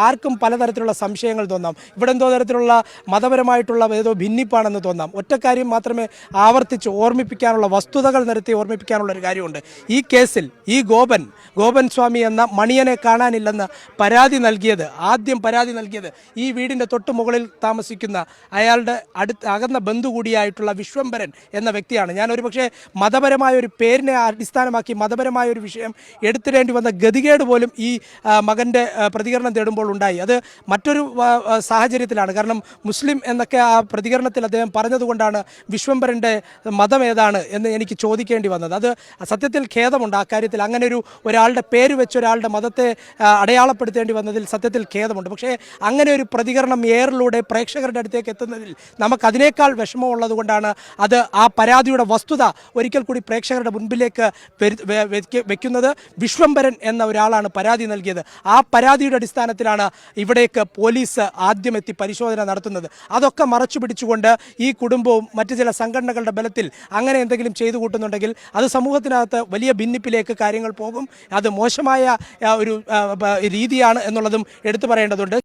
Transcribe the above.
ആർക്കും പലതരത്തിലുള്ള സംശയങ്ങൾ തോന്നാം. ഇവിടെ എന്തോ തരത്തിലുള്ള മതപരമായിട്ടുള്ള ഏതോ ഭിന്നിപ്പാണെന്ന് തോന്നാം. ഒറ്റ കാര്യം മാത്രമേ ആവർത്തിച്ച് ഓർമ്മിപ്പിക്കാനുള്ള, വസ്തുതകൾ നിരത്തി ഓർമ്മിപ്പിക്കാനുള്ള ഒരു കാര്യമുണ്ട്. ഈ കേസിൽ ഈ ഗോപൻ സ്വാമി എന്ന മണിയനെ കാണാനില്ലെന്ന് ആദ്യം പരാതി നൽകിയത് ഈ വീടിൻ്റെ തൊട്ട് മുകളിൽ താമസിക്കുന്ന അയാളുടെ അകന്ന ബന്ധു കൂടിയായിട്ടുള്ള വിശ്വംഭരൻ എന്ന വ്യക്തിയാണ്. ഞാൻ ഒരുപക്ഷെ മതപരമായ ഒരു പേരിനെ അടിസ്ഥാനമാക്കി മതപരമായ ഒരു വിഷയം എടുത്തിടേണ്ടി വന്ന ഗതികേട് പോലും ഈ മകൻ്റെ പ്രതികരണം തേടുമ്പോൾ ഉണ്ടായി. അത് മറ്റൊരു സാഹചര്യത്തിലാണ്. കാരണം മുസ്ലിം എന്നൊക്കെ ആ പ്രതികരണത്തിൽ അദ്ദേഹം പറഞ്ഞതുകൊണ്ടാണ് വിശ്വംഭരൻ്റെ മതം ഏതാണ് എന്ന് എനിക്ക് ചോദിക്കേണ്ടി വന്നത്. അത് സത്യത്തിൽ ഖേദമുണ്ട്. ആ കാര്യത്തിൽ അങ്ങനെ ഒരാളുടെ പേര് വെച്ച് ഒരാളുടെ മതത്തെ അടയാളപ്പെടുത്തേണ്ടി വന്നതിൽ സത്യത്തിൽ ഖേദമുണ്ട്. പക്ഷേ അങ്ങനെ ഒരു പ്രതികരണം എയറിലൂടെ പ്രേക്ഷകരുടെ അടുത്തേക്ക് എത്തുന്നതിൽ നമുക്കതിനേക്കാൾ വിഷമമുള്ളത് കൊണ്ടാണ് അത് ആ പരാതിയുടെ വസ്തുത ഒരിക്കൽ കൂടി പ്രേക്ഷകരുടെ മുൻപിലേക്ക് വെക്കുന്നത്. വിശ്വംഭരൻ എന്ന ഒരാളാണ് പരാതി നൽകിയത്. ആ പരാതിയുടെ അടിസ്ഥാനത്തിലാണ് ഇവിടേക്ക് പോലീസ് ആദ്യം എത്തി പരിശോധന നടത്തുന്നത്. അതൊക്കെ മറച്ചു പിടിച്ചുകൊണ്ട് ഈ കുടുംബവും മറ്റു ചില സംഘടനകളുടെ ബലത്തിൽ അങ്ങനെ എന്തെങ്കിലും ചെയ്തു കൂട്ടുന്നുണ്ടെങ്കിൽ അത് സമൂഹത്തിനകത്ത് വലിയ ഭിന്നിപ്പിലേക്ക് കാര്യങ്ങൾ പോകും. അത് മോശമായ ഒരു രീതിയാണ് എന്നുള്ളതും എടുത്തു പറയേണ്ടതുണ്ട്.